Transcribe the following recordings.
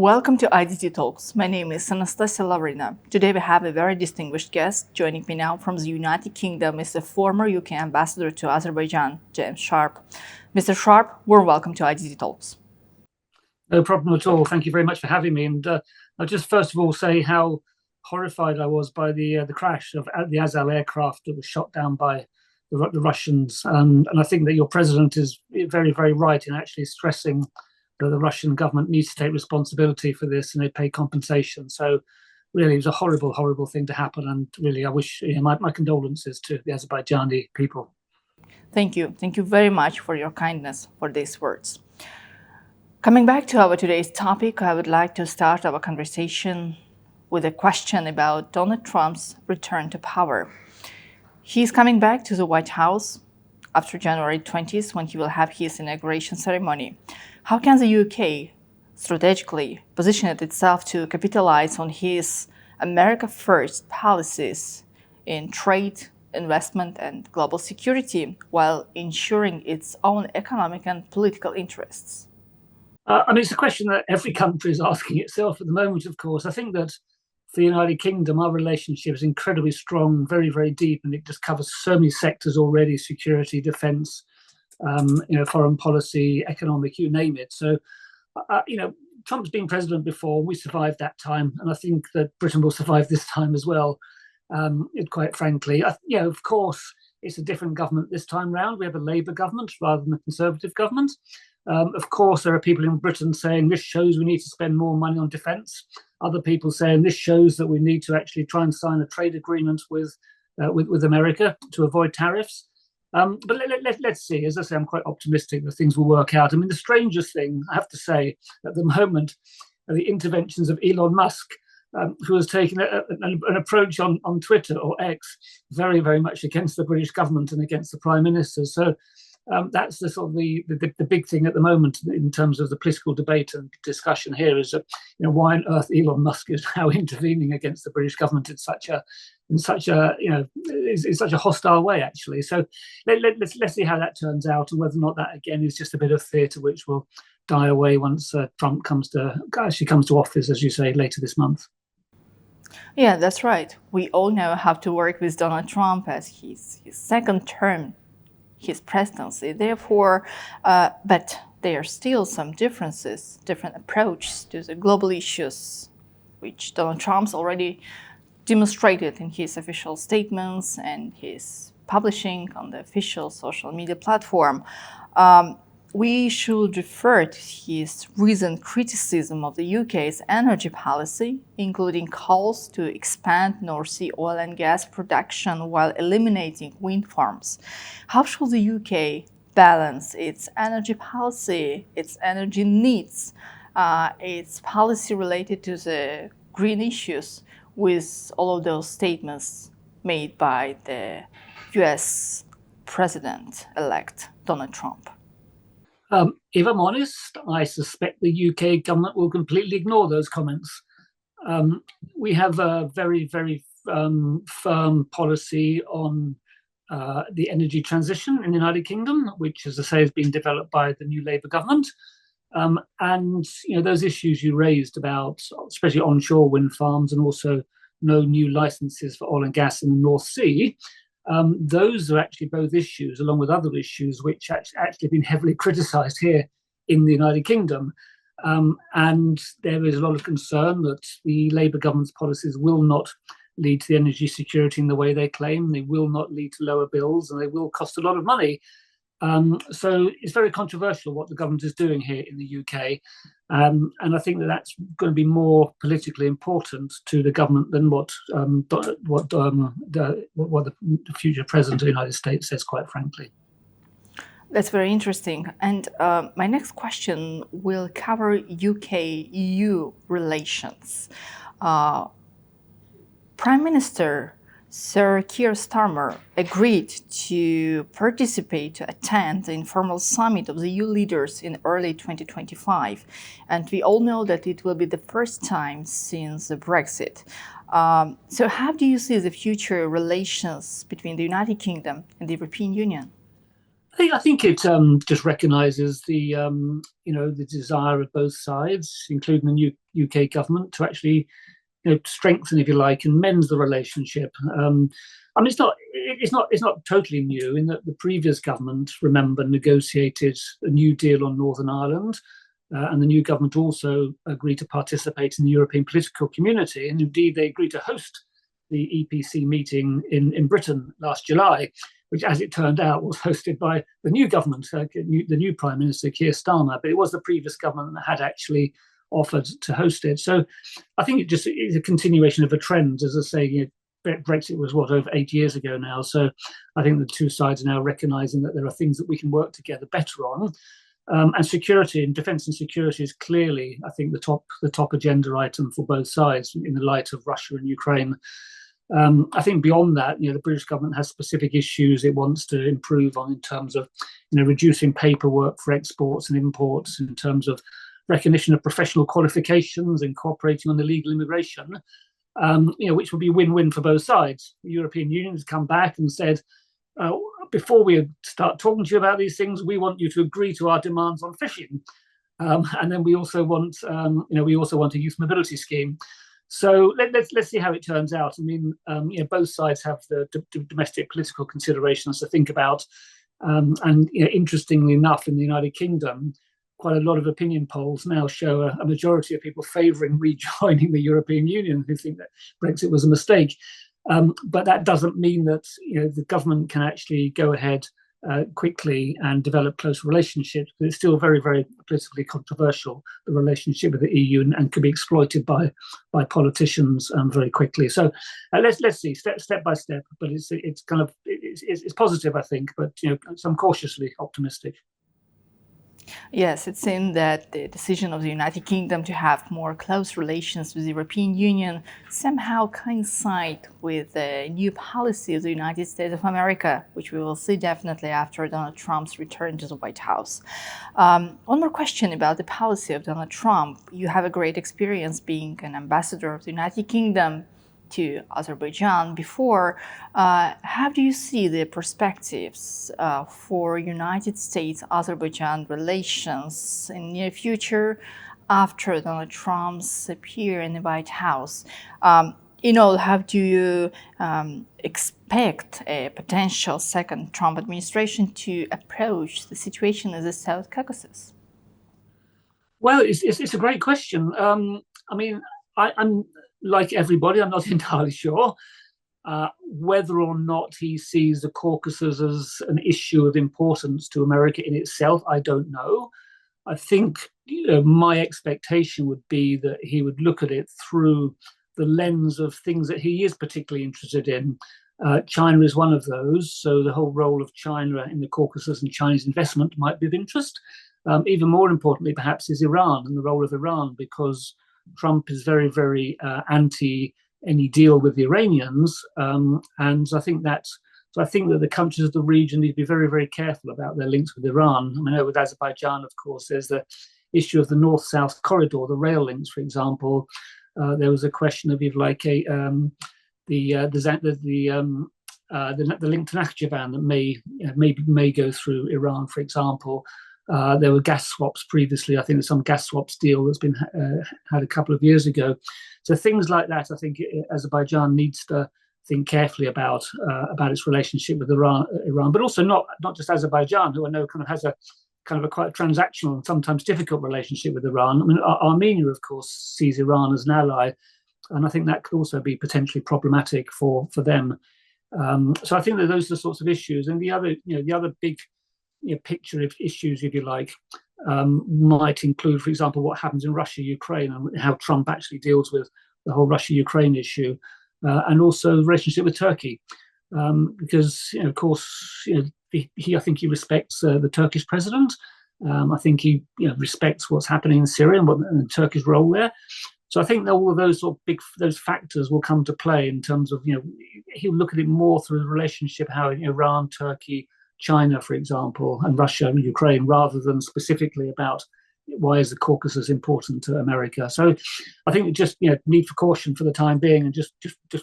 Welcome to IDT Talks. My name is Anastasia Lavrina. Today we have a very distinguished guest. Joining me now from the United Kingdom is the former UK ambassador to Azerbaijan, James Sharp. Mr. Sharp, warm welcome to IDT Talks. No problem at all. Thank you very much for having me. And I'll just first of all say how horrified I was by the crash of the Azal aircraft that was shot down by the Russians. And I think that your president is very, very right in actually stressing that the Russian government needs to take responsibility for this and they pay compensation. So really, it was a horrible, horrible thing to happen. And really, I wish my condolences to the Azerbaijani people. Thank you. Thank you very much for your kindness for these words. Coming back to our today's topic, I would like to start our conversation with a question about Donald Trump's return to power. He's coming back to the White House after January 20th, when he will have his inauguration ceremony. How can the UK strategically position itself to capitalize on his America First policies in trade, investment, and global security while ensuring its own economic and political interests? It's a question that every country is asking itself at the moment, of course. I think that for the United Kingdom, our relationship is incredibly strong, very, very deep, and it just covers so many sectors already: security, defence, foreign policy, economic, you name it. So, Trump's been president before. We survived that time, and I think that Britain will survive this time as well. Quite frankly, of course, it's a different government this time round. We have a Labour government rather than a Conservative government. Of course, there are people in Britain saying this shows we need to spend more money on defence. Other people saying this shows that we need to actually try and sign a trade agreement with America to avoid tariffs. But let's see. As I say, I'm quite optimistic that things will work out. I mean, the strangest thing, I have to say, at the moment, are the interventions of Elon Musk, who has taken an approach on Twitter or X very, very much against the British government and against the Prime Minister. So that's the sort of the big thing at the moment in terms of the political debate and discussion here is that why on earth Elon Musk is now intervening against the British government in such a hostile way, actually. So let's see how that turns out and whether or not that again is just a bit of theatre which will die away once Trump comes to office, as you say, later this month. Yeah, that's right. We all now have to work with Donald Trump as his second term, his presidency. Therefore, but there are still some differences, different approaches to the global issues, which Donald Trump's already demonstrated in his official statements and his publishing on the official social media platform. We should refer to his recent criticism of the UK's energy policy, including calls to expand North Sea oil and gas production while eliminating wind farms. How should the UK balance its energy policy, its energy needs, its policy related to the green issues with all of those statements made by the US President-elect Donald Trump? If I'm honest, I suspect the UK government will completely ignore those comments. We have a very, very firm policy on the energy transition in the United Kingdom, which, as I say, has been developed by the new Labour government. And those issues you raised about, especially onshore wind farms and also no new licenses for oil and gas in the North Sea. Those are actually both issues, along with other issues, which actually have been heavily criticised here in the United Kingdom. And there is a lot of concern that the Labour government's policies will not lead to the energy security in the way they claim. They will not lead to lower bills, and they will cost a lot of money. So it's very controversial what the government is doing here in the UK. And I think that that's going to be more politically important to the government than what the future president of the United States says, quite frankly. That's very interesting. And my next question will cover UK-EU relations. Prime Minister Sir Keir Starmer agreed to attend the informal summit of the EU leaders in early 2025. And we all know that it will be the first time since the Brexit. So how do you see the future relations between the United Kingdom and the European Union? I think it just recognises the desire of both sides, including the UK government to actually strengthen, if you like, and mend the relationship. I mean, it's not totally new in that the previous government, remember, negotiated a new deal on Northern Ireland, and the new government also agreed to participate in the European political community, and indeed they agreed to host the EPC meeting in Britain last July, which, as it turned out, was hosted by the new government, the new Prime Minister, Keir Starmer, but it was the previous government that had actually offered to host it. So I think it just is a continuation of a trend. As I say, Brexit was, over 8 years ago now. So I think the two sides are now recognising that there are things that we can work together better on. And security and defence and security is clearly, I think, the top agenda item for both sides in the light of Russia and Ukraine. I think beyond that, the British government has specific issues it wants to improve on in terms of, reducing paperwork for exports and imports, in terms of recognition of professional qualifications and cooperating on illegal immigration, which would be win-win for both sides. The European Union has come back and said, before we start talking to you about these things, we want you to agree to our demands on fishing, and then we also want, a youth mobility scheme. So let's see how it turns out. I mean, both sides have the domestic political considerations to think about, and interestingly enough, in the United Kingdom, quite a lot of opinion polls now show a majority of people favouring rejoining the European Union, who think that Brexit was a mistake. But that doesn't mean that the government can actually go ahead quickly and develop close relationships. But it's still very, very politically controversial, the relationship with the EU, and could be exploited by politicians very quickly. So let's see, step by step. But it's positive, I think. But I'm cautiously optimistic. Yes, it seemed that the decision of the United Kingdom to have more close relations with the European Union somehow coincide with the new policy of the United States of America, which we will see definitely after Donald Trump's return to the White House. One more question about the policy of Donald Trump. You have a great experience being an ambassador of the United Kingdom to Azerbaijan before. How do you see the perspectives for United States-Azerbaijan relations in the near future after Donald Trump's appearance in the White House? How do you expect a potential second Trump administration to approach the situation in the South Caucasus? Well, it's a great question. I'm like everybody, I'm not entirely sure whether or not he sees the Caucasus as an issue of importance to America in itself. I don't know. I think my expectation would be that he would look at it through the lens of things that he is particularly interested in. China is one of those, so the whole role of China in the Caucasus and Chinese investment might be of interest. Even more importantly, perhaps, is Iran and the role of Iran, because Trump is very, very anti any deal with the Iranians, and I think that the countries of the region need to be very, very careful about their links with Iran. I mean, with Azerbaijan, of course, there's the issue of the north-south corridor, the rail links, for example. There was a question of the link to Nakhchivan that may go through Iran, for example. There were gas swaps previously. I think there's some gas swaps deal that's been had a couple of years ago. So things like that, I think Azerbaijan needs to think carefully about its relationship with Iran, but also not just Azerbaijan, who I know has a quite transactional and sometimes difficult relationship with Iran. I mean, Armenia, of course, sees Iran as an ally, and I think that could also be potentially problematic for them. So I think that those are the sorts of issues, and the other big picture of issues, if you like, might include, for example, what happens in Russia, Ukraine, and how Trump actually deals with the whole Russia-Ukraine issue, and also the relationship with Turkey, because of course, I think he respects the Turkish president. I think he respects what's happening in Syria and Turkey's role there. So I think that all of those factors will come to play in terms of he'll look at it more through the relationship, how Iran, Turkey, China, for example, and Russia and Ukraine, rather than specifically about why is the Caucasus important to America. So I think just need for caution for the time being, and just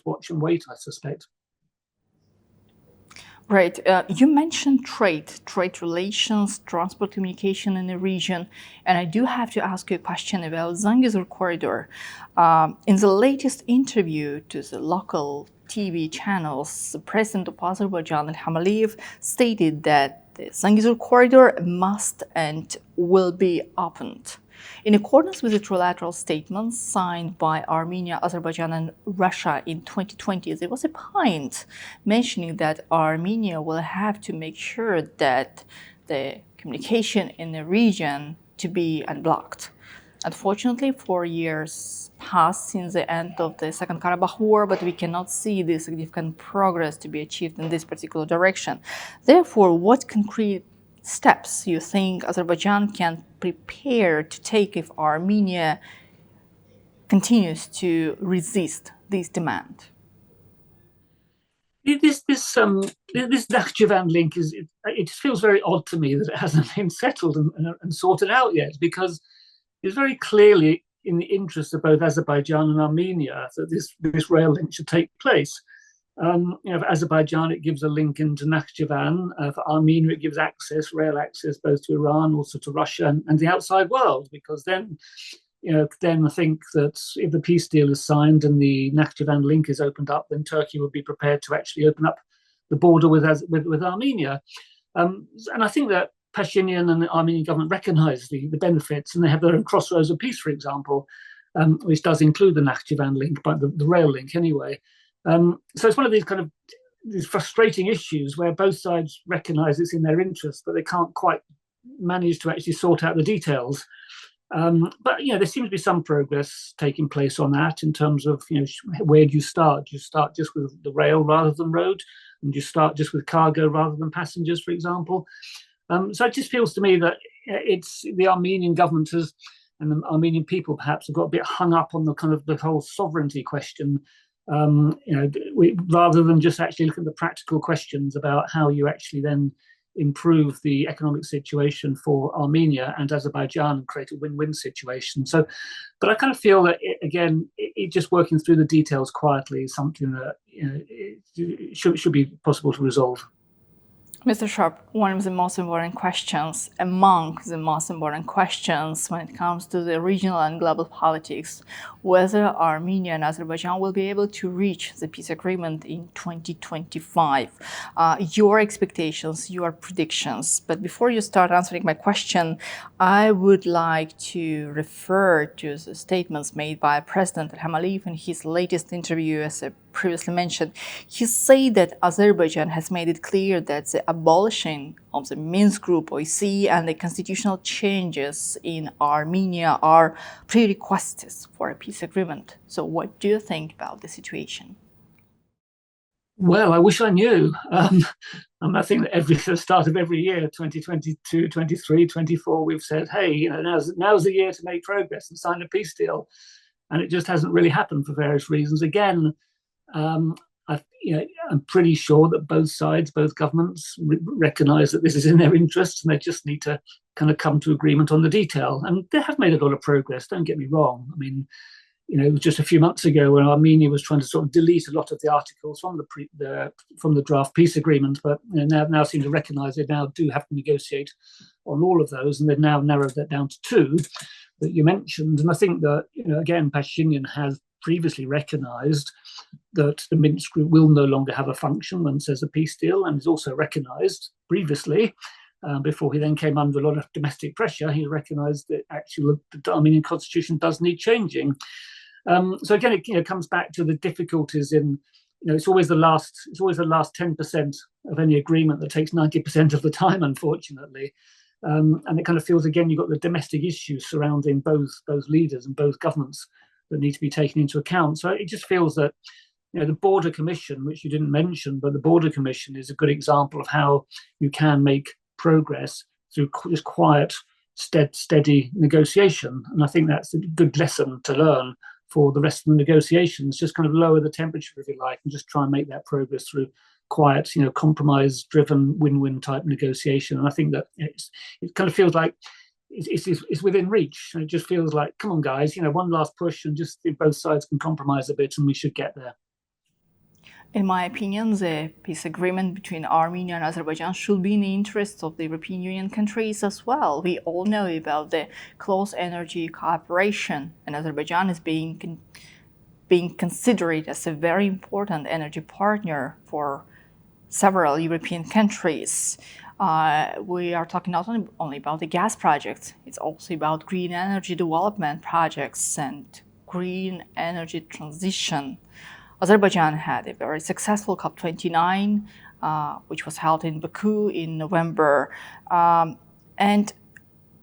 watch and wait, I suspect. Right. You mentioned trade relations, transport communication in the region, and I do have to ask you a question about Zangezur corridor. In the latest interview to the local TV channels, the president of Azerbaijan, Ilham Aliyev, stated that the Zangezur corridor must and will be opened. In accordance with the trilateral statements signed by Armenia, Azerbaijan, and Russia in 2020, there was a point mentioning that Armenia will have to make sure that the communication in the region to be unblocked. Unfortunately, 4 years passed since the end of the Second Karabakh War, but we cannot see the significant progress to be achieved in this particular direction. Therefore, what concrete steps you think Azerbaijan can prepare to take if Armenia continues to resist this demand? This Nakhchivan link it just feels very odd to me that it hasn't been settled and sorted out yet, because it's very clearly in the interest of both Azerbaijan and Armenia that this rail link should take place. For Azerbaijan, it gives a link into Nakhchivan. For Armenia, it gives rail access, both to Iran, also to Russia, and the outside world. Because then I think that if the peace deal is signed and the Nakhchivan link is opened up, then Turkey would be prepared to actually open up the border with Armenia. And I think that Pashinyan and the Armenian government recognise the benefits, and they have their own crossroads of peace, for example, which does include the Nakhchivan link, but the rail link anyway. So it's one of these frustrating issues where both sides recognise it's in their interest, but they can't quite manage to actually sort out the details. But there seems to be some progress taking place on that in terms of where do you start? Do you start just with the rail rather than road? And do you start just with cargo rather than passengers, for example? So it just feels to me that it's the Armenian government and the Armenian people perhaps have got a bit hung up on the whole sovereignty question. Rather than just actually look at the practical questions about how you actually then improve the economic situation for Armenia and Azerbaijan and create a win-win situation. So, but I kind of feel that it just working through the details quietly is something that it should be possible to resolve. Mr. Sharp, one of the most important questions, among the most important questions when it comes to the regional and global politics, whether Armenia and Azerbaijan will be able to reach the peace agreement in 2025. Your expectations, your predictions. But before you start answering my question, I would like to refer to the statements made by President Ilham Aliyev in his latest interview, as I previously mentioned. He said that Azerbaijan has made it clear that the abolishing of the Minsk Group OIC and the constitutional changes in Armenia are prerequisites for a peace agreement. So what do you think about the situation? Well, I wish I knew. I think that the start of every year, 2022, 23, 24, we've said, hey, now's the year to make progress and sign a peace deal. And it just hasn't really happened for various reasons. Again, I'm pretty sure that both sides, both governments, recognise that this is in their interests, and they just need to kind of come to agreement on the detail. And they have made a lot of progress. Don't get me wrong. I mean, it was just a few months ago when Armenia was trying to sort of delete a lot of the articles from the draft peace agreement, but now seem to recognise they now do have to negotiate on all of those, and they've now narrowed that down to 2 that you mentioned. And I think that again, Pashinyan has previously recognised that the Minsk Group will no longer have a function once there's a peace deal, and has also recognised previously, before he then came under a lot of domestic pressure, he recognised that actually the Armenian constitution does need changing. So again, it comes back to the difficulties in, it's always the last 10% of any agreement that takes 90% of the time, unfortunately. And it kind of feels, again, you've got the domestic issues surrounding both leaders and both governments that need to be taken into account. So it just feels that the Border Commission, which you didn't mention, but the Border Commission is a good example of how you can make progress through just quiet, steady negotiation. And I think that's a good lesson to learn for the rest of the negotiations. Just kind of lower the temperature, if you like, and just try and make that progress through quiet, compromise-driven, win-win type negotiation. And I think that it kind of feels like it's within reach. And it just feels like, come on, guys, one last push, and just if both sides can compromise a bit, and we should get there. In my opinion, the peace agreement between Armenia and Azerbaijan should be in the interest of the European Union countries as well. We all know about the close energy cooperation, and Azerbaijan is being considered as a very important energy partner for several European countries. We are talking not only about the gas projects, it's also about green energy development projects and green energy transition. Azerbaijan had a very successful COP29, which was held in Baku in November. And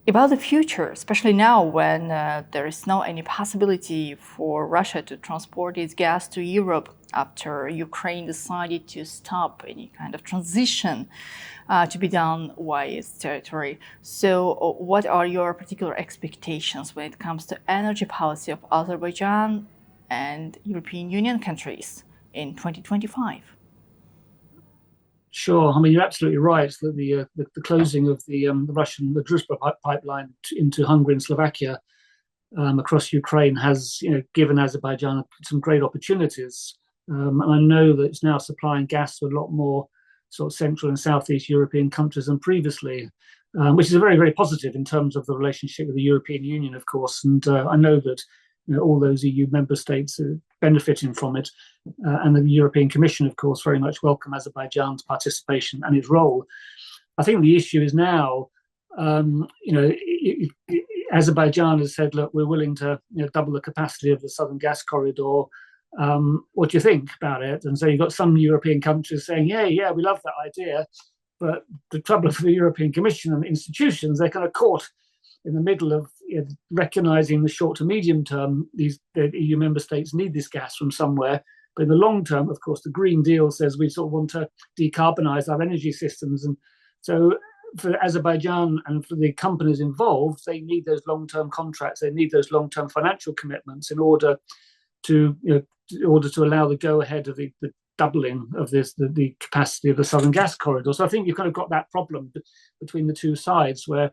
about the future, especially now when there is no any possibility for Russia to transport its gas to Europe after Ukraine decided to stop any kind of transition to be done via its territory. So what are your particular expectations when it comes to energy policy of Azerbaijan and European Union countries in 2025? Sure. I mean, you're absolutely right that the closing of the Russian Druzhba pipeline into Hungary and Slovakia across Ukraine has given Azerbaijan some great opportunities. And I know that it's now supplying gas to a lot more sort of Central and Southeast European countries than previously, which is very, very positive in terms of the relationship with the European Union, of course. And I know that all those EU member states are benefiting from it. And the European Commission, of course, very much welcome Azerbaijan's participation and its role. I think the issue is now, Azerbaijan has said, look, we're willing to double the capacity of the Southern Gas Corridor. What do you think about it? And so you've got some European countries saying, yeah, we love that idea. But the trouble for the European Commission and institutions, they're kind of caught in the middle of recognizing the short to medium term, the EU member states need this gas from somewhere. But in the long term, of course, the Green Deal says we sort of want to decarbonize our energy systems. And so for Azerbaijan and for the companies involved, they need those long-term contracts. They need those long-term financial commitments in order to allow the go-ahead of the doubling of the capacity of the Southern Gas Corridor. So I think you've kind of got that problem between the two sides where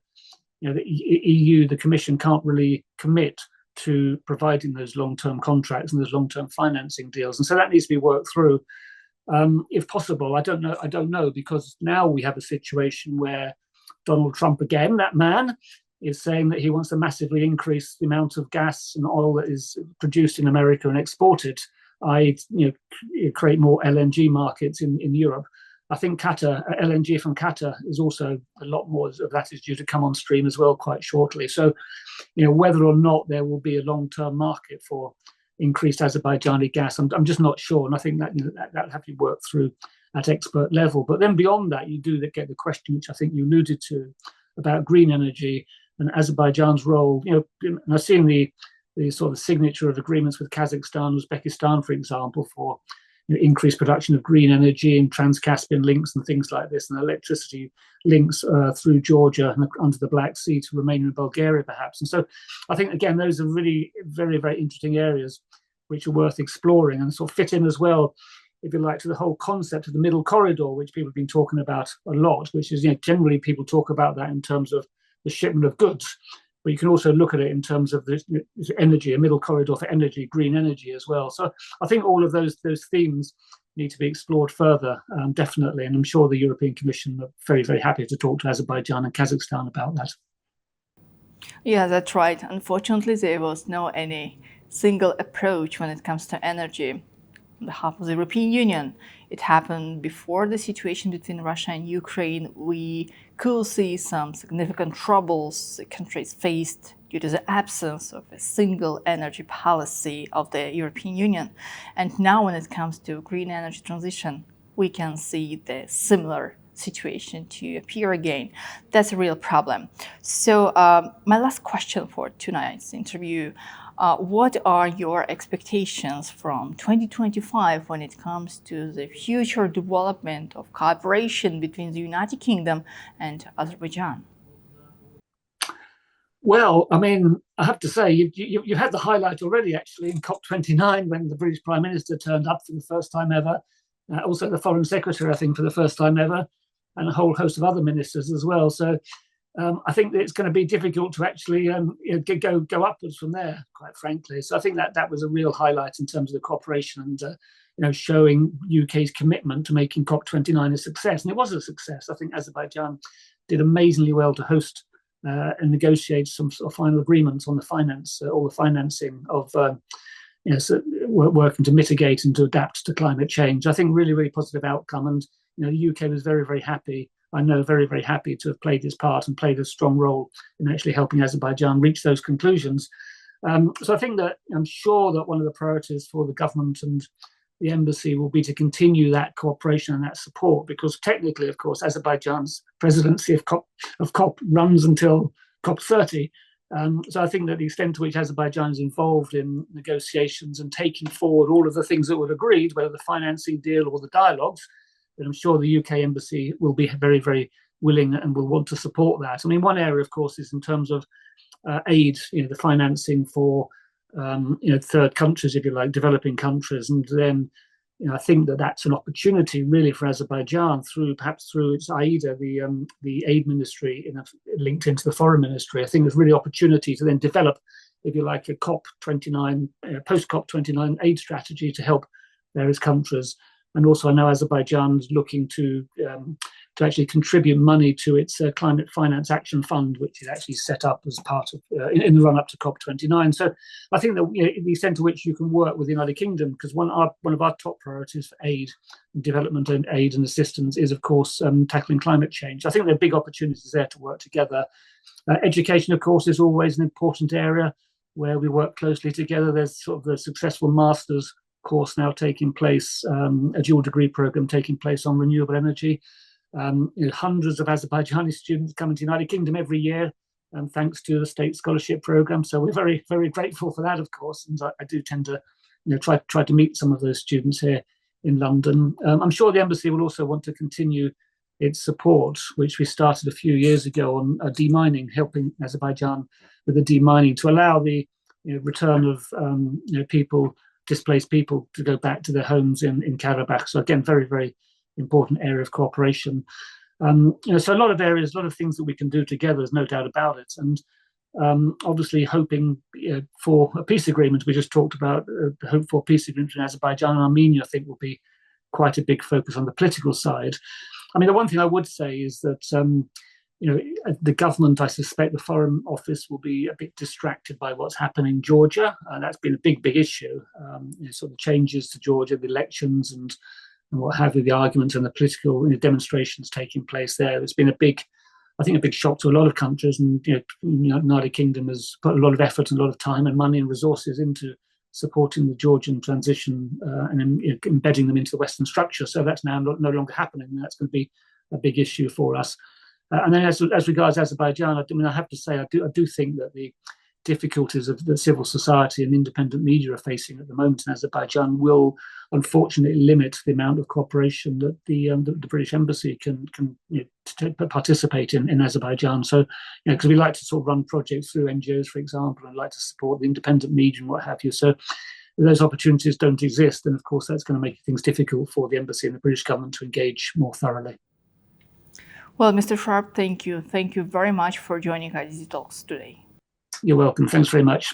the EU, the Commission, can't really commit to providing those long-term contracts and those long-term financing deals, and so that needs to be worked through, if possible. I don't know, because now we have a situation where Donald Trump, again, that man, is saying that he wants to massively increase the amount of gas and oil that is produced in America and exported, i.e., create more LNG markets in Europe. I think Qatar, LNG from Qatar is also a lot more of that is due to come on stream as well quite shortly. So, whether or not there will be a long-term market for increased Azerbaijani gas, I'm just not sure. And I think that'll have to be worked through at expert level. But then beyond that, you do get the question, which I think you alluded to, about green energy and Azerbaijan's role. And I've seen the sort of signature of agreements with Kazakhstan, Uzbekistan, for example, for increased production of green energy and Trans-Caspian links and things like this, and electricity links through Georgia and under the Black Sea to Romania and Bulgaria, perhaps. And so I think, again, those are really very, very interesting areas which are worth exploring and sort of fit in as well, if you like, to the whole concept of the middle corridor, which people have been talking about a lot, which is, generally people talk about that in terms of the shipment of goods. But you can also look at it in terms of this energy, a middle corridor for energy, green energy as well. So I think all of those themes need to be explored further, definitely. And I'm sure the European Commission are very, very happy to talk to Azerbaijan and Kazakhstan about that. Yeah, that's right. Unfortunately, there was no any single approach when it comes to energy on behalf of the European Union. It happened before the situation between Russia and Ukraine. We could see some significant troubles the countries faced due to the absence of a single energy policy of the European Union. And now when it comes to green energy transition, we can see the similar situation to appear again. That's a real problem. So my last question for tonight's interview, what are your expectations from 2025 when it comes to the future development of cooperation between the United Kingdom and Azerbaijan? Well, I mean, I have to say, you had the highlight already, actually, in COP29 when the British Prime Minister turned up for the first time ever, also the Foreign Secretary, I think, for the first time ever, and a whole host of other ministers as well. So I think that it's going to be difficult to actually go upwards from there, quite frankly. So I think that was a real highlight in terms of the cooperation and showing UK's commitment to making COP29 a success. And it was a success. I think Azerbaijan did amazingly well to host and negotiate some sort of final agreements on the finance, all the financing of working to mitigate and to adapt to climate change. I think really, really positive outcome. And the UK was very, very happy. I know very, very happy to have played this part and played a strong role in actually helping Azerbaijan reach those conclusions. So I think that I'm sure that one of the priorities for the government and the embassy will be to continue that cooperation and that support, because technically, of course, Azerbaijan's presidency of COP runs until COP30. So I think that the extent to which Azerbaijan is involved in negotiations and taking forward all of the things that were agreed, whether the financing deal or the dialogues, then I'm sure the UK embassy will be very, very willing and will want to support that. I mean, one area, of course, is in terms of aid, the financing for third countries, if you like, developing countries. And then I think that that's an opportunity really for Azerbaijan perhaps through its AIDA, the aid ministry linked into the foreign ministry. I think there's really opportunity to then develop, if you like, a COP29, post-COP29 aid strategy to help various countries. And also I know Azerbaijan is looking to actually contribute money to its Climate Finance Action Fund, which is actually set up as part of in the run-up to COP29. So I think that the extent to which you can work with the United Kingdom, because one of our top priorities for aid, development and aid and assistance is, of course, tackling climate change. I think there are big opportunities there to work together. Education, of course, is always an important area where we work closely together. There's sort of the successful master's course now taking place, a dual degree program taking place on renewable energy. Hundreds of Azerbaijani students come into the United Kingdom every year, thanks to the state scholarship program. So we're very, very grateful for that, of course. And I do tend to, try to meet some of those students here in London. I'm sure the embassy will also want to continue its support, which we started a few years ago on demining, helping Azerbaijan with the demining to allow the return of displaced people to go back to their homes in Karabakh. So again, very, very important area of cooperation. So a lot of areas, a lot of things that we can do together, there's no doubt about it. And obviously hoping for a peace agreement. We just talked about the hope for a peace agreement between Azerbaijan and Armenia, I think will be quite a big focus on the political side. I mean, the one thing I would say is that the government, I suspect the Foreign Office will be a bit distracted by what's happening in Georgia. That's been a big, big issue. Sort of changes to Georgia, the elections and what have you, the arguments and the political demonstrations taking place there. It's been a big shock to a lot of countries. And the United Kingdom has put a lot of effort and a lot of time and money and resources into supporting the Georgian transition and embedding them into the Western structure. So that's now no longer happening. And that's going to be a big issue for us. And then as regards Azerbaijan, I have to say, I do think that the difficulties of the civil society and independent media are facing at the moment in Azerbaijan will unfortunately limit the amount of cooperation that the British embassy can participate in Azerbaijan. So, because we like to sort of run projects through NGOs, for example, and like to support the independent media and what have you. So if those opportunities don't exist, then of course that's going to make things difficult for the embassy and the British government to engage more thoroughly. Well, Mr. Sharp, thank you. Thank you very much for joining our Talks today. You're welcome. Thanks very much.